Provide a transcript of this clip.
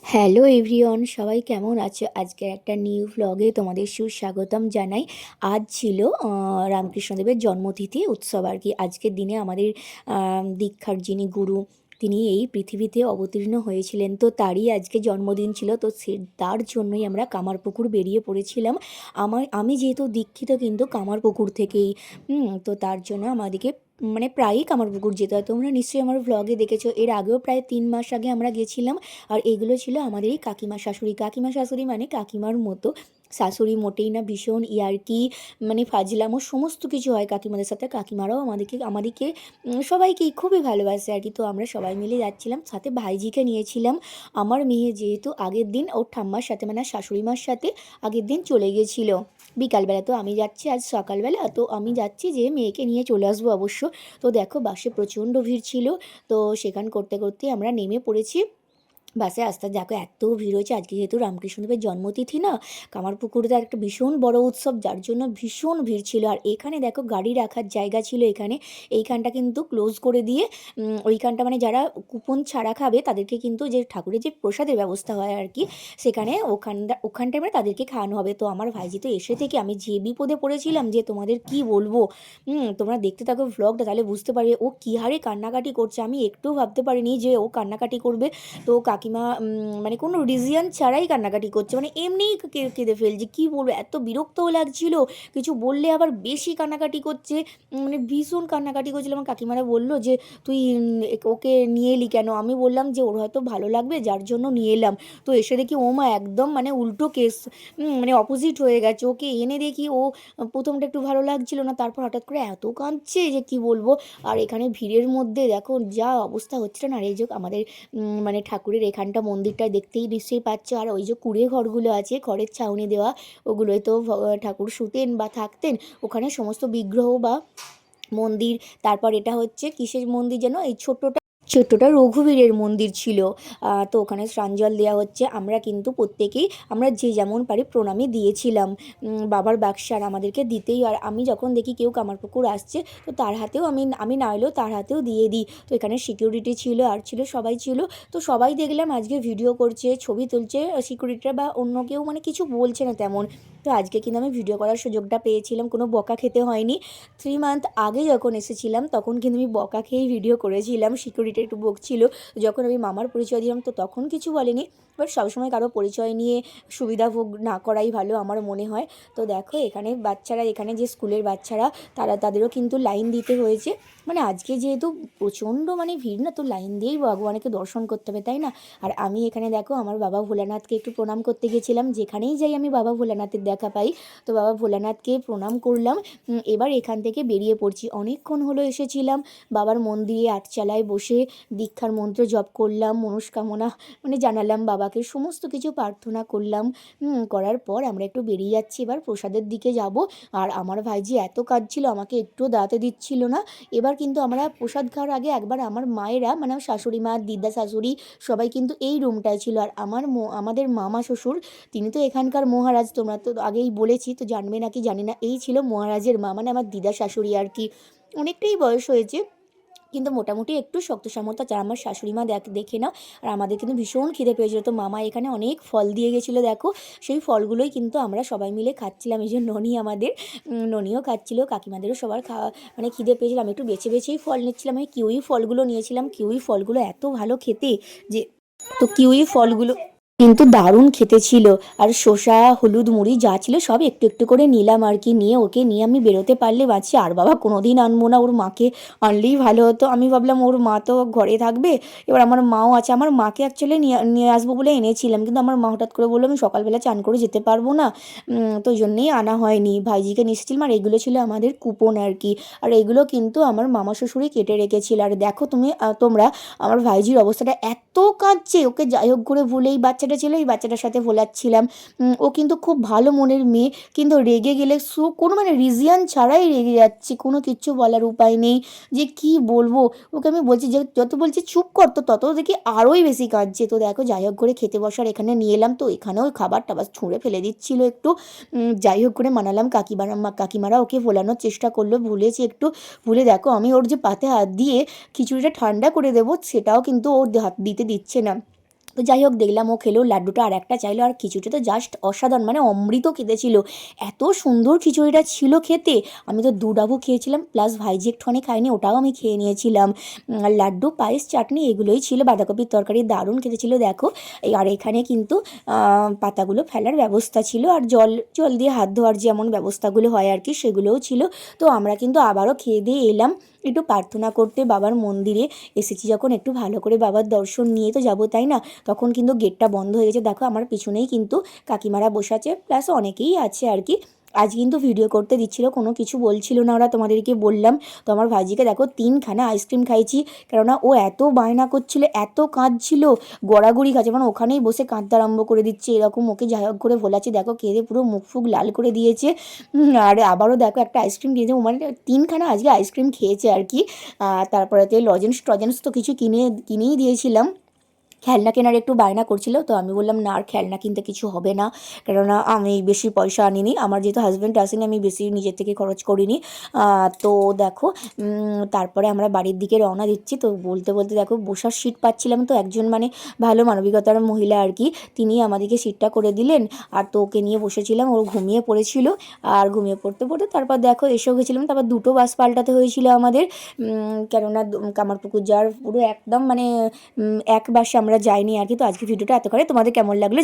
Hello everyone, সবাই কেমন আছো? আজকের একটা নিউ ভ্লগে তোমাদের সুস্বাগতম জানাই। আজ ছিল রামকৃষ্ণদেবের জন্মতিথি উৎসব আর কি। আজকের দিনে আমাদের দীক্ষার যিনি গুরু, তিনি এই পৃথিবীতে অবতীর্ণ হয়েছিলেন, তো তারই আজকে জন্মদিন ছিল। তো তার জন্যই আমরা কামারপুকুর বেরিয়ে পড়েছিলাম। আমি যেহেতু দীক্ষিত কিন্তু কামারপুকুর থেকেই, তো তার জন্য আমাদেরকে মানে প্রায়ই কামারপুকুর যেতে হয়। তোমরা নিশ্চয়ই আমার ভ্লগে দেখেছো, এর আগেও প্রায় 3 মাস আগে আমরা গেছিলাম। আর এগুলো ছিল আমাদের এই কাকিমা শাশুড়ি মানে কাকিমার মতো। শাশুড়ি মোটেই না, ভীষণ ইয়ার্কি, মানে ফাজলামো সমস্ত কিছু হয় কাকিমাদের সাথে। কাকিমারাও আমাদেরকে সবাইকেই খুবই ভালোবাসে আর কি। তো আমরা সবাই মিলে যাচ্ছিলাম, সাথে ভাইজিকে নিয়েছিলাম। আমার মেয়ে যেহেতু আগের দিন ওর ঠাম্মার সাথে মানে শাশুড়ি মার সাথে আগের দিন চলে গেছিলো বিকালবেলা, তো আমি যাচ্ছি আজ সকালবেলা। তো আমি যাচ্ছি যে মেয়েকে নিয়ে চলে আসবো অবশ্য। তো দেখো বাসে প্রচণ্ড ভিড় ছিল, তো সেখান করতে করতে আমরা নেমে পড়েছি বাসে। আস্তে দেখো এত ভিড় হয়েছে আজকে, যেহেতু রামকৃষ্ণদেবের জন্মতিথি না, কামারপুকুরে একটা ভীষণ বড় উৎসব, যার জন্য ভীষণ ভিড় ছিল। আর এখানে দেখো গাড়ি রাখার জায়গা ছিল এখানে, এইখানটা কিন্তু ক্লোজ করে দিয়ে ওইখানটা মানে যারা কুপন ছাড়া খাবে তাদেরকে কিন্তু যে ঠাকুরের যে প্রসাদের ব্যবস্থা হয় আর কি, সেখানে ওখানটায় মানে তাদেরকে খাওয়ানো হবে। তো আমার ভাইজি তো এসে থেকে আমি যে বিপদে পড়েছিলাম যে তোমাদের কি বলবো। তোমরা দেখতে থাকো ভ্লগটা, তাহলে বুঝতে পারবে ও কী হারে কান্নাকাটি করছে। আমি একটুও ভাবতে পারিনি যে ও কান্নাকাটি করবে। তো কাকিমা মানে কোনো রিজিয়ন ছাড়াই কান্নাকাটি করছে, মানে এমনিই কেঁদে ফেলছে। কী বলবো, এত বিরক্তও লাগছিল, কিছু বললে আবার বেশি কান্নাকাটি করছে, মানে ভীষণ কান্নাকাটি করছিল। আমার কাকিমারা বললো যে তুই ওকে নিয়ে এলি কেন? আমি বললাম যে ওর হয়তো ভালো লাগবে যার জন্য নিয়ে এলাম। তো এসে দেখি ও মা একদম মানে উল্টো কেস, মানে অপোজিট হয়ে গেছে। ওকে এনে দেখি ও প্রথমটা একটু ভালো লাগছিল না, তারপর হঠাৎ করে এত কাঁদছে যে কি বলবো। আর এখানে ভিড়ের মধ্যে দেখো যা অবস্থা হচ্ছে না, আর এই যে আমাদের মানে ঠাকুরের এখানটা মন্দিরটায় দেখতেই নিশ্চয়ই পাচ্ছ। আর ওই যে কুঁড়ে ঘরগুলো আছে, খড়ের ছাউনি দেওয়া, ওগুলোই তো ঠাকুর শুতেন বা থাকতেন। ওখানে সমস্ত বিগ্রহ বা মন্দির। তারপর এটা হচ্ছে কিসের মন্দির যেন, এই ছোট্টটা রঘুবীরের মন্দির ছিল। তো ওখানে স্নান জল দেওয়া হচ্ছে। আমরা কিন্তু প্রত্যেকেই আমরা যে যেমন পারি প্রণামী দিয়েছিলাম বাবার বাক্সার আমাদেরকে দিতেই। আর আমি যখন দেখি কেউ কামারপুকুর আসছে, তো তার হাতেও আমি আমি না এলেও তার হাতেও দিয়ে দিই। তো এখানে সিকিউরিটি ছিল আর ছিল সবাই ছিল। তো সবাই দেখলাম আজকে ভিডিও করছে, ছবি তুলছে, সিকিউরিটিরা বা অন্য কেউ মানে কিছু বলছে না তেমন। তো আজকে কিন্তু আমি ভিডিও করার সুযোগটা পেয়েছিলাম, কোনো বকা খেতে হয়নি। 3 মান্থ আগে যখন এসেছিলাম তখন কিন্তু আমি বকা খেয়েই ভিডিও করেছিলাম, সিকিউরিটি একটু বকছিল। যখন আমি মামার পরিচয় দিলাম তো তখন কিছু বলেনি, বাট সবসময় কারো পরিচয় নিয়ে সুবিধা ভোগ না করাই ভালো আমার মনে হয়। তো দেখো এখানে বাচ্চারা, এখানে যে স্কুলের বাচ্চারা, তাদেরও কিন্তু লাইন দিতে হয়েছে। মানে আজকে যেহেতু প্রচণ্ড মানে ভিড় না, তো লাইন দিয়েই ভগবানকে দর্শন করতে হবে, তাই না? আর আমি এখানে দেখো আমার বাবা ভোলানাথকে একটু প্রণাম করতে গেছিলাম, যেখানেই যাই আমি বাবা ভোলানাথের দেখা পাই। তো বাবা ভোলানাথকে প্রণাম করলাম। এবার এখান থেকে বেরিয়ে পড়ছি। অনেকক্ষণ হলো এসেছিলাম, বাবার মন্দিরে আটচালায় বসে দীক্ষার মন্ত্র জপ করলাম, মনস্কামনা মানে জানালাম বাবাকে, সমস্ত কিছু প্রার্থনা করলাম। করার পর আমরা একটু বেরিয়ে যাচ্ছি, এবার প্রসাদের দিকে যাব। আর আমার ভাইজি এত কাজ ছিল, আমাকে একটুও দাঁড়াতে দিচ্ছিল না। এবার কিন্তু আমরা প্রসাদ খাওয়ার আগে একবার আমার মায়েরা মানে আমার শাশুড়ি মা, দিদা শাশুড়ি সবাই কিন্তু এই রুমটায় ছিল। আর আমাদের মামা শ্বশুর, তিনি তো এখানকার মহারাজ, তোমরা তো আগেই বলেছি, তো জানবে নাকি জানি না, এই ছিল মহারাজের মা মানে আমার দিদা শাশুড়ি আর কি। অনেকটাই বয়স হয়েছে, কিন্তু মোটামুটি একটু শক্ত সামর্থ্য, যা আমার শাশুড়ি মা দেখে না। আর আমাদের কিন্তু ভীষণ খিদে পেয়েছিল, তো মামা এখানে অনেক ফল দিয়ে গেছিলো দেখো, সেই ফলগুলোই কিন্তু আমরা সবাই মিলে খাচ্ছিলাম। এই যে ননি আমাদের, ননিও খাচ্ছিল, কাকিমাদেরও সবার খাওয়া মানে খিদে পেয়েছিলাম, একটু বেছে বেছেই ফল নিচ্ছিলাম। আমি কিউই ফলগুলো নিয়েছিলাম, কিউই ফলগুলো এত ভালো খেতে যে, তো কিউই ফলগুলো কিন্তু দারুণ খেতে ছিল। আর শসা, হলুদ, মুড়ি যা ছিল সব একটু একটু করে নিলাম আর কি। নিয়ে ওকে নিয়ে আমি বেরোতে পারলে বাঁচি, আর বাবা কোনোদিন আনবো না, ওর মাকে আনলেই ভালো হতো। আমি ভাবলাম ওর মা তো ঘরে থাকবে, এবার আমার মাও আছে, আমার মাকে অ্যাকচুয়ালি নিয়ে নিয়ে আসবো বলে এনেছিলাম, কিন্তু আমার মা হঠাৎ করে বললো আমি সকালবেলা চান করে যেতে পারবো না, তো ওই জন্যেই আনা হয়নি। ভাইজিকে নিয়ে এসেছিলাম। আর এগুলো ছিল আমাদের কুপন আর কি। আর এগুলো কিন্তু আমার মামা শ্বশুরই কেটে রেখেছিল। আর দেখো তোমরা আমার ভাইজির অবস্থাটা, এত কাঁদছে, ওকে যাই হোক করে ভুলে এই বাচ্চাটা ছিল, এই বাচ্চাটার সাথে ভোলাচ্ছিলাম। ও কিন্তু খুব ভালো মনের মেয়ে, কিন্তু রেগে গেলে কোনো মানে রিজিয়ান ছাড়াই রেগে যাচ্ছে, কোনো কিচ্ছু বলার উপায় নেই যে কি বলবো। ওকে আমি বলছি যে যত বলছি চুপ কর, তো তত দেখি আরোই বেশি কাঁদছে। তো দেখো যাই হোক করে খেতে বসার এখানে নিয়ে এলাম, তো এখানেও খাবার টাবার ছুঁড়ে ফেলে দিচ্ছিল একটু। যাই হোক করে মানালাম, কাকিমারা ওকে ভোলানোর চেষ্টা করলো, ভুলেছে একটু। ভুলে দেখো আমি ওর যে পাতে হাত দিয়ে খিচুড়িটা ঠান্ডা করে দেবো সেটাও কিন্তু ওর হাত দিতে দিচ্ছে না। তো যাই হোক দেখলাম ও খেলো, লাড্ডুটা আর একটা চাইলো, আর খিচুড়িটা তো জাস্ট অসাধারণ, মানে অমৃত খেতে ছিল, এত সুন্দর খিচুড়িটা ছিল খেতে। আমি তো 2 ডাবু খেয়েছিলাম, প্লাস ভাইজি একটুখানি খাইনি, ওটাও আমি খেয়ে নিয়েছিলাম। আর লাড্ডু, পায়েস, চাটনি এগুলোই ছিল, বাঁধাকপির তরকারি দারুণ খেতে ছিল দেখো। আর এখানে কিন্তু পাতাগুলো ফেলার ব্যবস্থা ছিল, আর জল জল দিয়ে হাত ধোয়ার যেমন ব্যবস্থাগুলো হয় আর কি, সেগুলোও ছিল। তো আমরা কিন্তু আবারও খেয়ে দিয়ে এলাম একটু প্রার্থনা করতে বাবার মন্দিরে। এসেছি যখন একটু ভালো করে বাবার দর্শন নিয়ে তো যাবো, তাই না? তখন কিন্তু গেটটা বন্ধ হয়ে গেছে, দেখো আমার পিছনেই কিন্তু কাকিমারা বসে আছে, প্লাস অনেকেই আছে আর কি। আজ কিন্তু ভিডিও করতে দিচ্ছিল, কোনো কিছু বলছিল না ওরা, তোমাদেরকে বললাম। তো আমার ভাইজিকে দেখো 3খানা আইসক্রিম খাইছি, কেননা ও এত বায়না করছিল, এত কাঁদছিল, গড়াগড়ি খাচ্ছে, মানে ওখানেই বসে কাঁদতে আরম্ভ করে দিচ্ছে এরকম। ওকে যাই হোক করে ভোলাচ্ছি, দেখো কেঁদে পুরো মুখ ফুক লাল করে দিয়েছে। আর আবারও দেখো একটা আইসক্রিম খেয়েছে, ও মানে 3খানা আজকে আইসক্রিম খেয়েছে আর কি। তারপরেতে লজেন্স টজেন্স তো কিছু কিনেই দিয়েছিলাম। খেলনা কেনার একটু বায়না করছিল, তো আমি বললাম না, আর খেলনা কিনতে কিছু হবে না, কেননা আমি বেশি পয়সা আনিনি, আমার যেহেতু হাজব্যান্ড আসেনি, আমি বেশি নিজের থেকে খরচ করিনি। তো দেখো তারপরে আমরা বাড়ির দিকে রওনা দিচ্ছি। তো বলতে বলতে দেখো বসার সিট পাচ্ছিলাম, তো একজন মানে ভালো মানবিকতার মহিলা আর কি, তিনি আমাদেরকে সিটটা করে দিলেন। আর তো ওকে নিয়ে বসেছিলাম, ও ঘুমিয়ে পড়েছিল, আর ঘুমিয়ে পড়তে পড়তে তারপর দেখো এসেও গেছিলাম। তারপর 2টো বাস পাল্টাতে হয়েছিল আমাদের, কেননা কামারপুকুর যাওয়ার পুরো একদম মানে এক বাসে আমরা যাইনি আর কি। তো আজকে ভিডিওটা এত করে, তোমাদের কেমন লাগলো